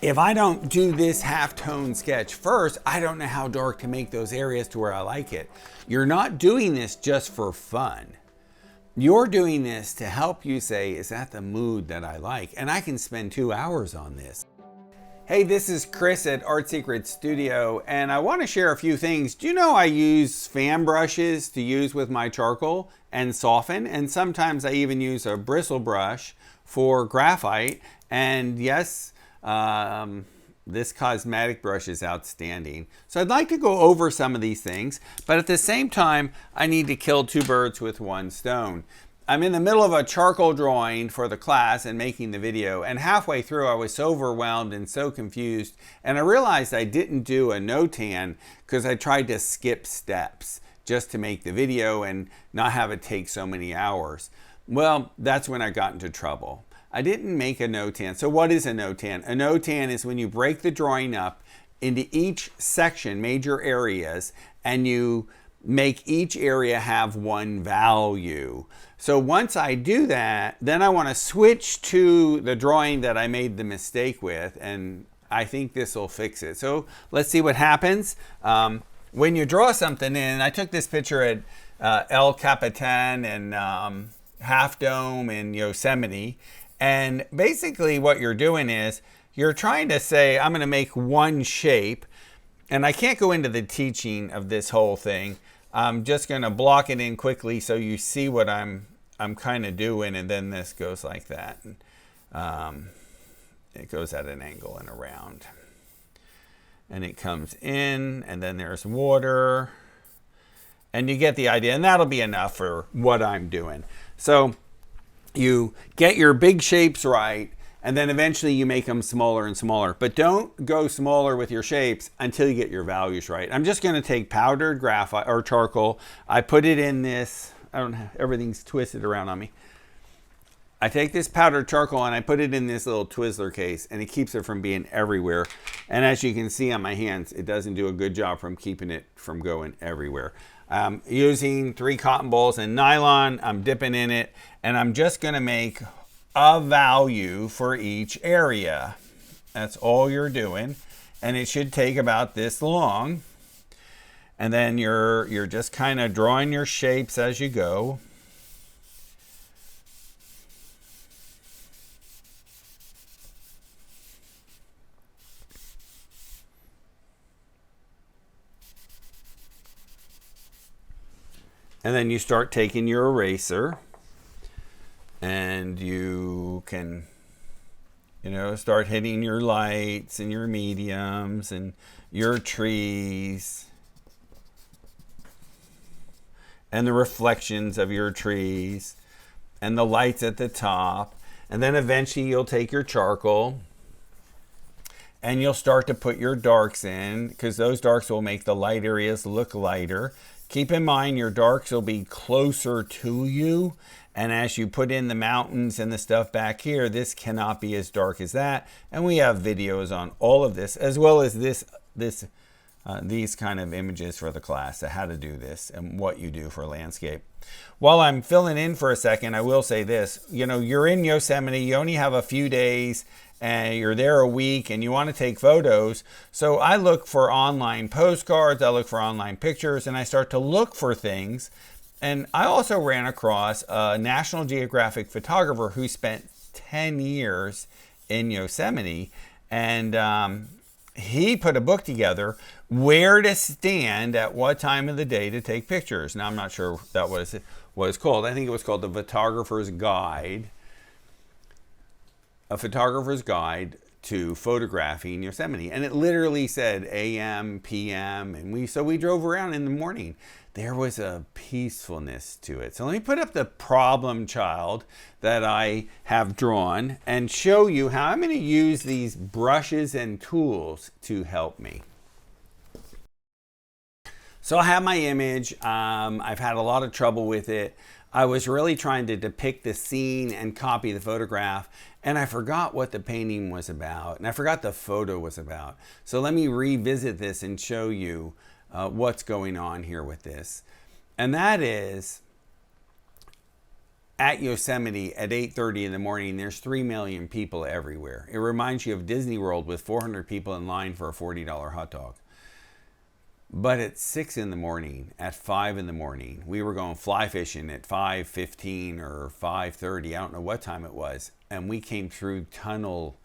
If I don't do this halftone sketch first, I don't know how dark to make those areas to where I like it. You're not doing this just for fun. You're doing this to help you say, is that the mood that I like? And I can spend 2 hours on this. Hey, this is Chris at Art Secret Studio, and I want to share a few things. Do you know I use fan brushes to use with my charcoal and soften? And sometimes I even use a bristle brush for graphite. And yes, this cosmetic brush is outstanding. So I'd like to go over some of these things, but at the same time, I need to kill two birds with one stone. I'm in the middle of a charcoal drawing for the class and making the video, and halfway through I was so overwhelmed and so confused, and I realized I didn't do a notan because I tried to skip steps just to make the video and not have it take so many hours. Well, that's when I got into trouble. I didn't make a notan. So what is a notan? A notan is when you break the drawing up into each section, major areas, and you make each area have one value. So once I do that, then I want to switch to the drawing that I made the mistake with, and I think this will fix it. So let's see what happens. When you draw something in, I took this picture at El Capitan and Half Dome in Yosemite, and basically what you're doing is you're trying to say, I'm going to make one shape, and I can't go into the teaching of this whole thing. I'm just going to block it in quickly so you see what I'm kind of doing, and then this goes like that. It goes at an angle and around. And it comes in, and then there's water. And you get the idea, and that'll be enough for what I'm doing. So you get your big shapes right, and then eventually you make them smaller and smaller. But don't go smaller with your shapes until you get your values right. I'm just going to take powdered graphite or charcoal. I put it in this, I don't have, everything's twisted around on me. I take this powdered charcoal and I put it in this little Twizzler case, and it keeps it from being everywhere. And as you can see on my hands, it doesn't do a good job from keeping it from going everywhere. I'm using 3 cotton balls and nylon. I'm dipping in it, and I'm just going to make a value for each area. That's all you're doing, and it should take about this long. And then you're just kind of drawing your shapes as you go. And then you start taking your eraser, and you can, start hitting your lights and your mediums and your trees and the reflections of your trees and the lights at the top. And then eventually you'll take your charcoal and you'll start to put your darks in, because those darks will make the light areas look lighter. Keep in mind your darks will be closer to you, and as you put in the mountains and the stuff back here, this cannot be as dark as that. And we have videos on all of this, as well as these kind of images for the class, how to do this and what you do for landscape. While I'm filling in for a second, I will say this. You're in Yosemite, you only have a few days, and you're there a week, and you want to take photos. So I look for online postcards, I look for online pictures, and I start to look for things. And I also ran across a National Geographic photographer who spent 10 years in Yosemite, and he put a book together, Where to Stand at What Time of the Day to Take Pictures. Now, I'm not sure that was what it's called. I think it was called The Photographer's Guide. A Photographer's Guide to Photographing Yosemite. And it literally said AM, PM, and we drove around in the morning. There was a peacefulness to it. So let me put up the problem child that I have drawn and show you how I'm going to use these brushes and tools to help me. So I have my image. I've had a lot of trouble with it. I was really trying to depict the scene and copy the photograph, and I forgot what the painting was about, and I forgot the photo was about. So let me revisit this and show you what's going on here with this. And that is, at Yosemite at 8:30 in the morning, there's 3 million people everywhere. It reminds you of Disney World with 400 people in line for a $40 hot dog. But at 6 in the morning, at 5 in the morning, we were going fly fishing at 5:15 or 5:30. I don't know what time it was. And we came through Tunnel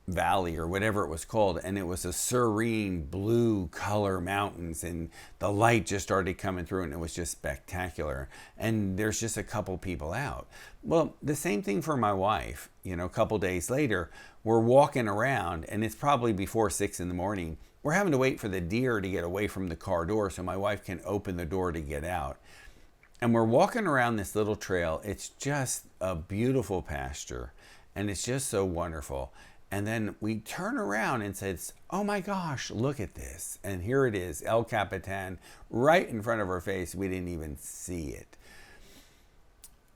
Valley or whatever it was called, and it was a serene blue color mountains, and the light just started coming through, and it was just spectacular. And there's just a couple people out. Well, the same thing for my wife. You know, a couple days later, we're walking around, and it's probably before 6 in the morning. We're having to wait for the deer to get away from the car door so my wife can open the door to get out. And we're walking around this little trail. It's just a beautiful pasture, and it's just so wonderful. And then we turn around and said, oh my gosh, look at this. And here it is, El Capitan, right in front of our face. We didn't even see it.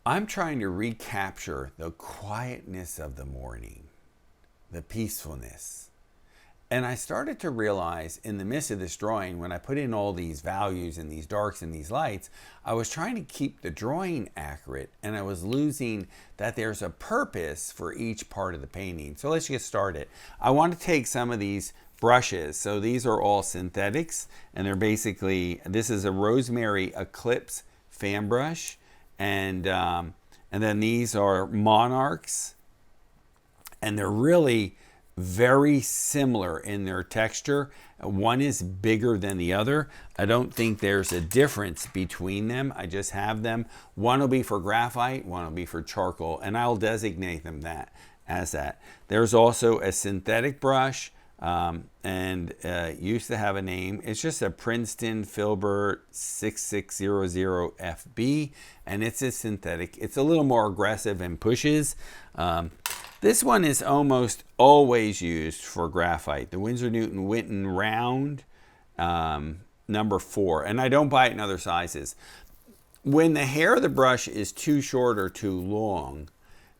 I'm trying to recapture the quietness of the morning, the peacefulness. And I started to realize in the midst of this drawing, when I put in all these values and these darks and these lights, I was trying to keep the drawing accurate, and I was losing that there's a purpose for each part of the painting. So let's get started. I want to take some of these brushes. So these are all synthetics, and they're basically, this is a Rosemary Eclipse fan brush, and then these are Monarchs, and they're really very similar in their texture. One is bigger than the other. I don't think there's a difference between them. I just have them. One will be for graphite, one will be for charcoal, and I'll designate them as that. There's also a synthetic brush, and used to have a name. It's just a Princeton Filbert 6600FB, and it's a synthetic. It's a little more aggressive and pushes. This one is almost always used for graphite. The Winsor Newton Winton Round, number 4. And I don't buy it in other sizes. When the hair of the brush is too short or too long,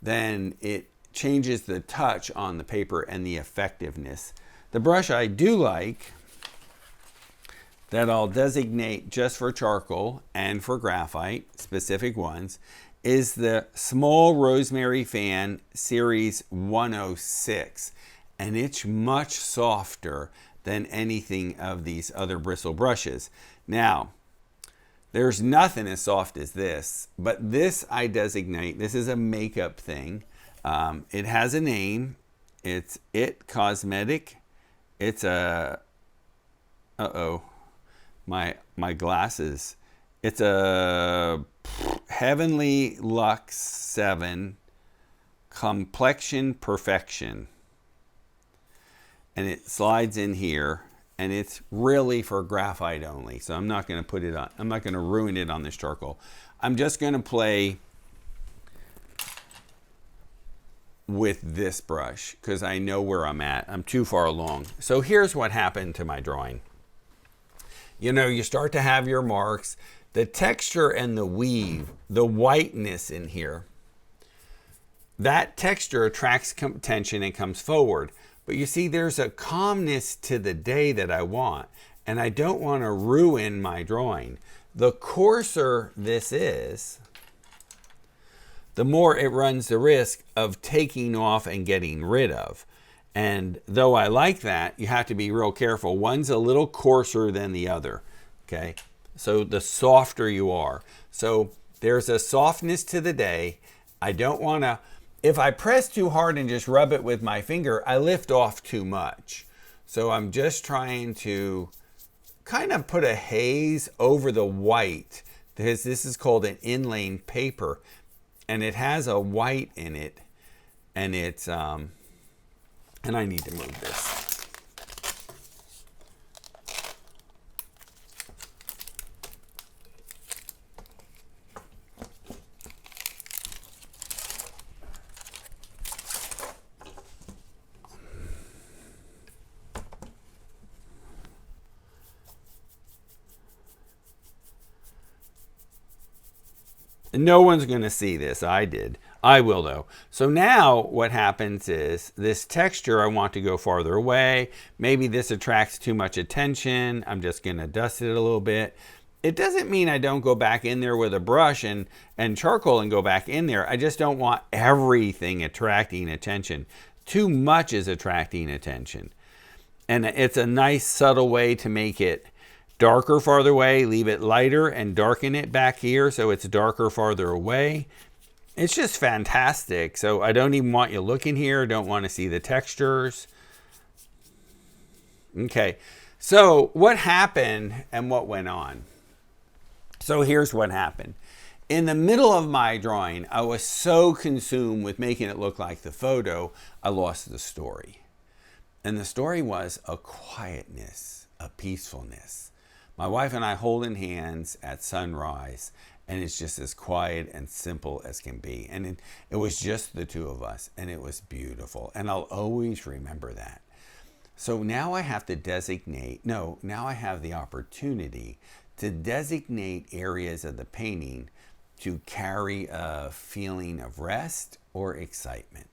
then it changes the touch on the paper and the effectiveness. The brush I do like, that I'll designate just for charcoal and for graphite, specific ones, is the Small Rosemary Fan Series 106, and it's much softer than anything of these other bristle brushes. Now, there's nothing as soft as this, but this I designate, this is a makeup thing. It has a name. It's It Cosmetic. It's a, my glasses. It's a Heavenly Lux 7 Complexion Perfection, and it slides in here, and it's really for graphite only. So I'm not going to put it on, I'm not going to ruin it on this charcoal. I'm just going to play with this brush because I know where I'm at. I'm too far along. So here's what happened to my drawing. You know, you start to have your marks. The texture and the weave, the whiteness in here, that texture attracts attention and comes forward. But you see, there's a calmness to the day that I want, and I don't want to ruin my drawing. The coarser this is, the more it runs the risk of taking off and getting rid of. And though I like that, you have to be real careful. One's a little coarser than the other, okay? So the softer you are. So there's a softness to the day. I don't want to, if I press too hard and just rub it with my finger, I lift off too much. So I'm just trying to kind of put a haze over the white, because this is called an inlay paper, and it has a white in it, and it's, and I need to move this. No one's going to see this. I did. I will though. So now what happens is this texture, I want to go farther away. Maybe this attracts too much attention. I'm just going to dust it a little bit. It doesn't mean I don't go back in there with a brush and charcoal and go back in there. I just don't want everything attracting attention. Too much is attracting attention. And it's a nice subtle way to make it darker farther away, leave it lighter and darken it back here so it's darker farther away. It's just fantastic. So I don't even want you looking here. Don't want to see the textures. Okay, so what happened and what went on? So here's what happened. In the middle of my drawing, I was so consumed with making it look like the photo, I lost the story. And the story was a quietness, a peacefulness. My wife and I holding hands at sunrise, and it's just as quiet and simple as can be. And it was just the two of us, and it was beautiful. And I'll always remember that. So now I have to now I have the opportunity to designate areas of the painting to carry a feeling of rest or excitement.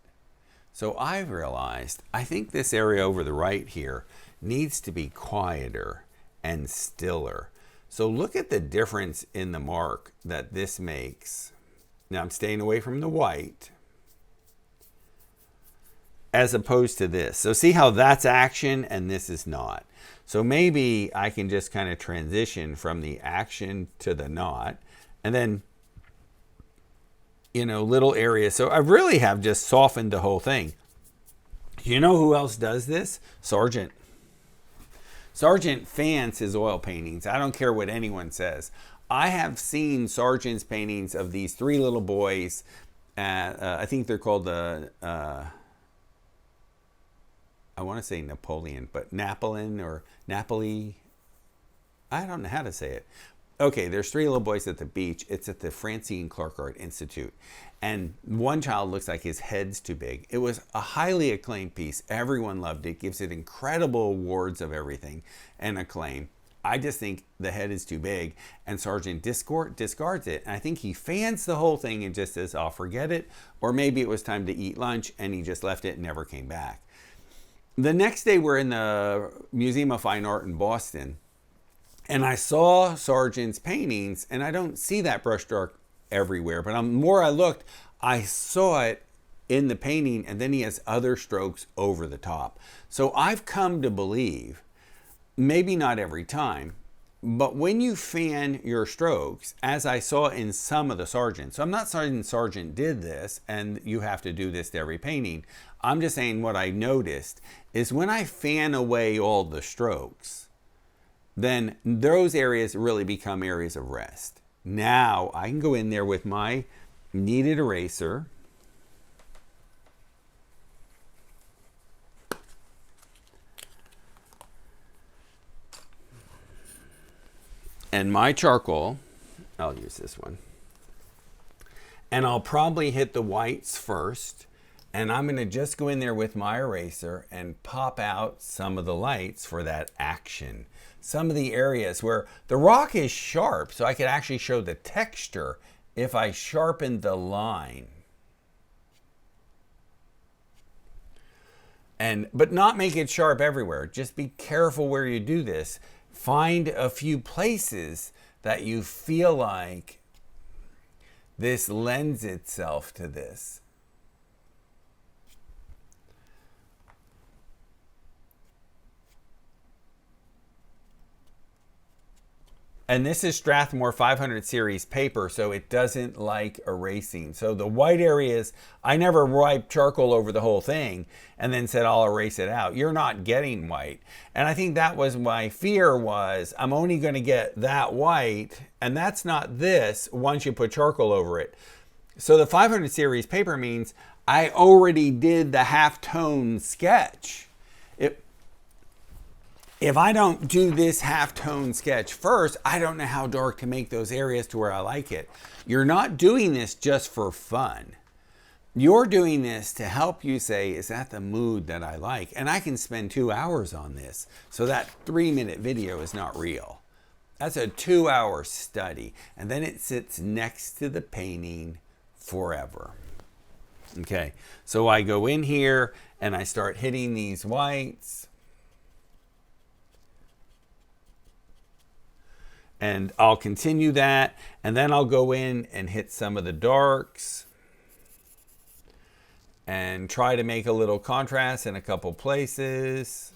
So I realized, I think this area over the right here needs to be quieter and stiller. So look at the difference in the mark that this makes. Now I'm staying away from the white as opposed to this. So see how that's action and this is not. So maybe I can just kind of transition from the action to the not, and then, little areas. So I really have just softened the whole thing. You know who else does this? Sargent. Sargent fans his oil paintings. I don't care what anyone says. I have seen Sargent's paintings of these three little boys. I think they're called the, I want to say Napoleon, but Napoleon or Napoli. I don't know how to say it. Okay, there's three little boys at the beach. It's at the Francine Clark Art Institute. And one child looks like his head's too big. It was a highly acclaimed piece. Everyone loved it. Gives it incredible awards of everything and acclaim. I just think the head is too big. And Sargent discards it. And I think he fans the whole thing and just says, I'll forget it. Or maybe it was time to eat lunch and he just left it and never came back. The next day we're in the Museum of Fine Art in Boston. And I saw Sargent's paintings, and I don't see that brushstroke everywhere, but the more I looked, I saw it in the painting, and then he has other strokes over the top. So I've come to believe, maybe not every time, but when you fan your strokes, as I saw in some of the Sargent, so I'm not saying Sargent did this, and you have to do this to every painting. I'm just saying what I noticed is when I fan away all the strokes, then those areas really become areas of rest. Now I can go in there with my kneaded eraser and my charcoal. I'll use this one. And I'll probably hit the whites first. And I'm going to just go in there with my eraser and pop out some of the lights for that action. Some of the areas where the rock is sharp, so I could actually show the texture if I sharpened the line. But not make it sharp everywhere. Just be careful where you do this. Find a few places that you feel like this lends itself to this. And this is Strathmore 500 series paper, so it doesn't like erasing. So the white areas, I never wiped charcoal over the whole thing and then said I'll erase it out. You're not getting white. And I think that was my fear, was I'm only going to get that white, and that's not this once you put charcoal over it. So the 500 series paper means I already did the halftone sketch. If I don't do this halftone sketch first, I don't know how dark to make those areas to where I like it. You're not doing this just for fun. You're doing this to help you say, is that the mood that I like? And I can spend 2 hours on this. So that 3-minute video is not real. That's a 2-hour study. And then it sits next to the painting forever. Okay, so I go in here and I start hitting these whites. And I'll continue that, and then I'll go in and hit some of the darks and try to make a little contrast in a couple places.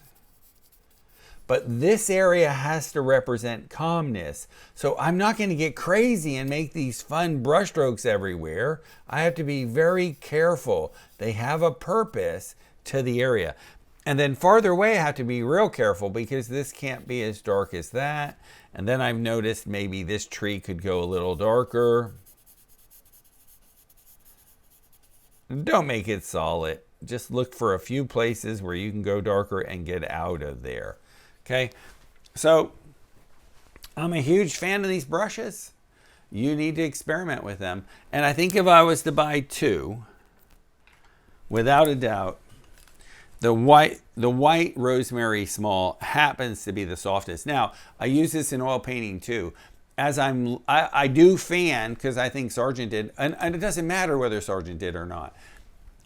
But this area has to represent calmness. So I'm not going to get crazy and make these fun brushstrokes everywhere. I have to be very careful. They have a purpose to the area. And then farther away, I have to be real careful because this can't be as dark as that. And then I've noticed maybe this tree could go a little darker. Don't make it solid. Just look for a few places where you can go darker and get out of there. Okay, so I'm a huge fan of these brushes. You need to experiment with them. And I think if I was to buy two, without a doubt, the white rosemary small happens to be the softest. Now, I use this in oil painting too. As I do fan, because I think Sargent did, and it doesn't matter whether Sargent did or not.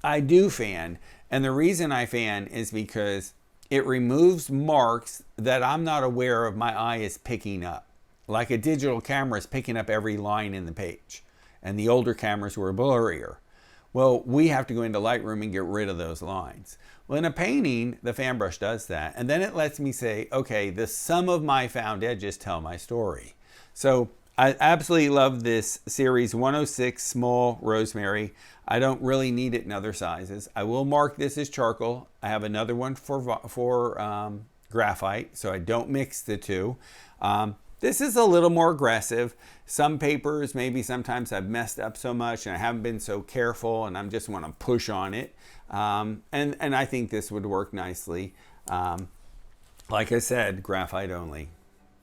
I do fan, and the reason I fan is because it removes marks that I'm not aware of my eye is picking up. Like a digital camera is picking up every line in the page, and the older cameras were blurrier. Well, we have to go into Lightroom and get rid of those lines. Well, in a painting, the fan brush does that, and then it lets me say, okay, the sum of my found edges tell my story. So I absolutely love this series 106 small rosemary. I don't really need it in other sizes. I will mark this as charcoal. I have another one for graphite, so I don't mix the two. This is a little more aggressive. Some papers, maybe sometimes I've messed up so much and I haven't been so careful and I just want to push on it. And I think this would work nicely. Like I said, graphite only,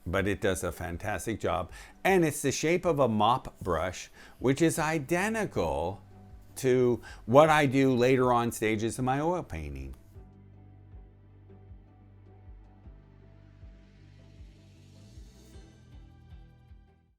but it does a fantastic job. And it's the shape of a mop brush, which is identical to what I do later on stages of my oil painting.